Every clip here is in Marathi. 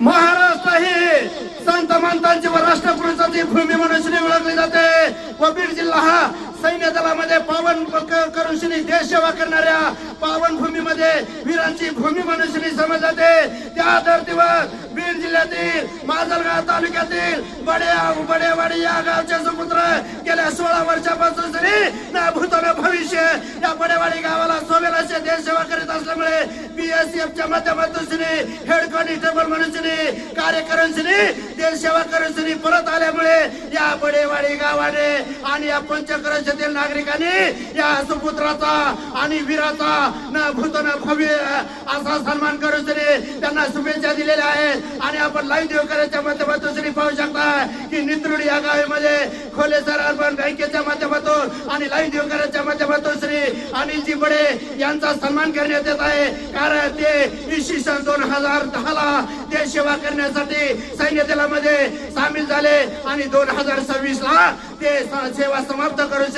महाराष्ट्र ही संत महंतांची व राष्ट्रपुरुषांची भूमी म्हणून ओळखली जाते व बीड जिल्हा हा सैन्य दलामध्ये पावन करून देश सेवा करणाऱ्या पावन भूमीमध्ये वीरांची भूमी म्हणून समजली जाते। त्या धर्तीवर बीड जिल्ह्यातील माजलगाव तालुक्यातील बडेवाडी या गावचे सुपुत्र गेल्या 16 वर्षापासून ना भूत ना भविष्य या बडेवाडी गावाला सोबेल असे देश सेवा करीत असल्यामुळे BSFच्या माध्यमातून हेड कॉन्स्टेबल म्हणून कार्य करून देश सेवा करून परत आल्यामुळे या बडेवाडी गावाने आणि या पंचक्रोशीतील नागरिकांनी या सुपुत्राचा आणि वीराचा न भूत न भव्य असा सन्मान करून त्यांना शुभेच्छा दिलेल्या आहेत। आणि आपण लाईव्ह देवकरांच्या माध्यमातून पाहू शकता की नित्रुडी या गावामध्ये खोलेसर अर्बन बँकेच्या माध्यमातून आणि लाईव्ह देवकरांच्या माध्यमातून श्री अनिलजी बडे यांचा सन्मान करण्यात येत आहे। कारण ते इसवी सन 2010 ला देश सेवा करण्यासाठी सैन्य दलामध्ये सामील झाले आणि 2026 ला ते सेवा समाप्त करून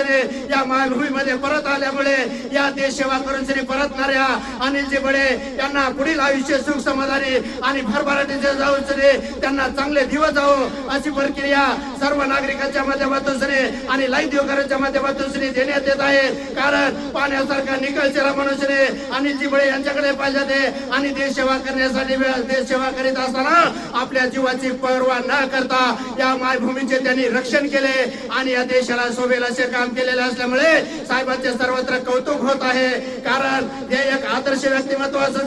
या मायभूमीमध्ये परत आल्यामुळे या देश सेवा करून परतणाऱ्या अनिलजी बडे यांना पुढील आयुष्य सुख समाधानी आणि भरभराटीचे जाऊन त्यांना चांगले दिवस जावो अशी प्रक्रिया सर्व नागरिकांच्या माध्यमातून आणि लाईव्ह देवकरांच्या माध्यमातून देण्यात येत आहे। कारण पाण्यासारखा निकळचेला मनुष्य अनिलजी बडे यांच्याकडे पाहिजे आणि देश सेवा करण्यासाठी देश सेवा करीत असताना आपल्या जीवाची पर्वा न करता या मायभूमीचे त्यांनी रक्षण केले आणि या देशाला शोभेल असे काम केलेले असल्यामुळे साहेबांचे सर्वत्र कौतुक होत आहे। कारण हे एक आदर्श व्यक्तिमत्व असून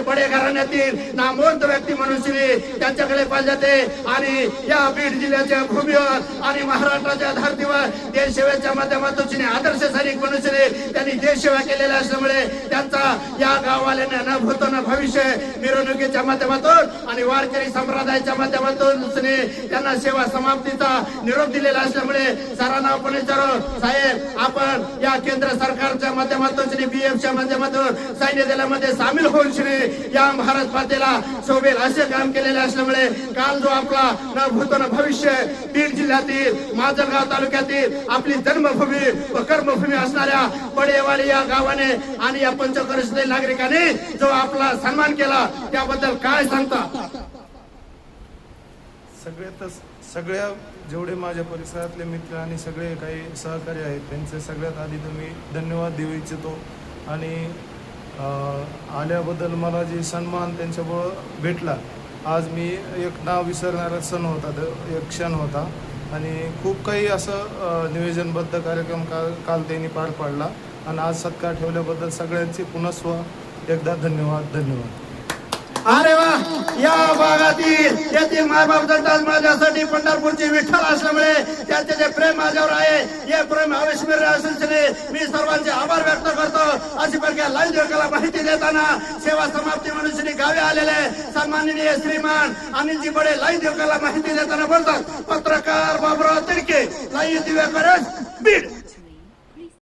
बडे घराण्यातील नामवंत व्यक्ती म्हणून त्यांच्याकडे पाहिजे आणि या बीड जिल्ह्याच्या भूमीवर आणि महाराष्ट्राच्या धर्तीवर देश सेवेच्या माध्यमातून आदर्श सैनिक म्हणून त्यांनी देश सेवा केलेल्या असल्यामुळे त्यांचा या गाववाल्यांना न भूत न भविष्य मिरवणुकीच्या माध्यमातून आणि वारकरी संप्रदायाच्या माध्यमातून त्यांना सेवा समाप्तीचा निरोप दिलेला असल्यामुळे सरांना आपण विचारू साहेब आपण या केंद्र सरकारच्या माध्यमातून BFच्या माध्यमातून सैन्य दलामध्ये सामील होऊन या भारत मातेला शोभेल असे काम केलेले असल्यामुळे काल जो आपला न भूत न भविष्य बीड जिल्ह्यातील माजलगाव तालुक्यातील आपली जन्मभूमी व कर्मभूमी असणाऱ्या बडेवाडी या गावाने आणि या पंचक्रोशीतील नागरिकांनी जो आपला सन्मान केला त्याबद्दल काय सांगता? सगळ्या जेवढे माझ्या परिसरातले मित्र आणि सगळे काही सहकारी आहेत त्यांचे सगळ्यात आधी तुम्ही धन्यवाद देऊ इच्छितो। आणि आल्याबद्दल मला जे सन्मान त्यांच्यामुळं भेटला आज मी एक नाव विसरणारा सण होता एक क्षण होता आणि खूप काही असं नियोजनबद्ध कार्यक्रम काल त्यांनी पार पाडला आणि आज सत्कार ठेवल्याबद्दल सगळ्यांचे पुनस्व एकदा धन्यवाद। अरे वा या भागातील येथील मायबाप जनता माझ्यासाठी पंढरपूरचे विठ्ठल असल्यामुळे त्यांचे जे प्रेम माझ्यावर आहे हे प्रेम अविस्मरणीय असून मी सर्वांचे आभार व्यक्त करतो। अशी प्रकारे लाईव्ह देवकाला माहिती देताना सेवा समाप्ती म्हणून गावे आलेले सन्माननीय श्रीमान अनिलजी बडे लाईव्ह देवकाला माहिती देताना बोलतात पत्रकार बाबुराव तिडके लाईव्ह दिव्याकरच बीड।